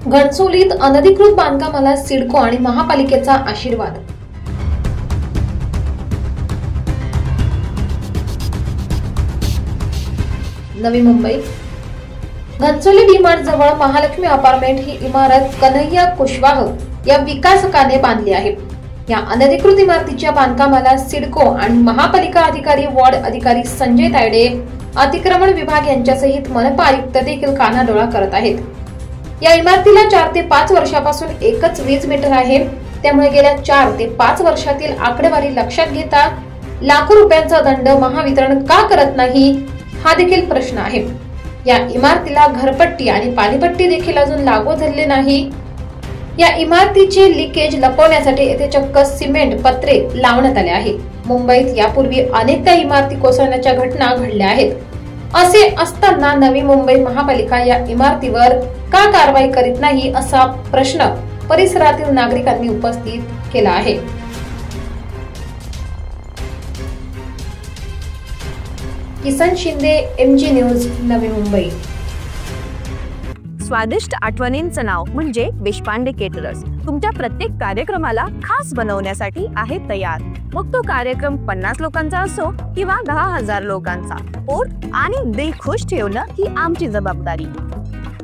घणसोलीत अनधिकृत बांधकामाला सिडको आणि महापालिकेचा आशीर्वाद। नवी मुंबई घणसोली डी-मार्ट जवळ महालक्ष्मी अपार्टमेंट ही इमारत कन्हैया कुशवाह या विकासकाने बांधली आहे। या अनधिकृत इमारतीच्या बांधकामाला सिडको आणि महापालिका अधिकारी, वॉर्ड अधिकारी संजय तायडे, अतिक्रमण विभाग यांच्यासहित मनपा आयुक्त देखील कानाडोळा करत आहेत। या इमारतीला 4 ते 5 वर्षापासून एकच वीज मीटर आहे। त्यामुळे गेल्या 4 ते 5 वर्षातील आकडेवारी लक्षात घेता लाखो रुपयांचा दंड महावितरण का करत नाही, हा देखील प्रश्न आहे। या इमारतीला घरपट्टी आणि पाणीपट्टी देखील अजून लागू झालेले नाही। या इमारतीचे लिकेज लपवण्यासाठी येथे चक्क सिमेंट पत्रे लावण्यात आले आहे। मुंबईत यापूर्वी अनेकदा इमारती कोसळण्याच्या घटना घडल्या आहेत। असे असताना नवी मुंबई महापालिका या इमारतीवर का कारवाई करीत नाही, असा प्रश्न परिसरातील नागरिकांनी उपस्थित केला आहे। Kisan Shinde, MG news, Navi Mumbai. स्वादिष्ट आठवणींचं नाव म्हणजे देशपांडे केटरर्स तुमच्या प्रत्येक कार्यक्रमाला खास बनवण्यासाठी आहे तयार। मग तो कार्यक्रम 50 लोकांचा असो किंवा 10,000 लोकांचा, पोट आणि दिल खुश ठेवणं ही आमची जबाबदारी।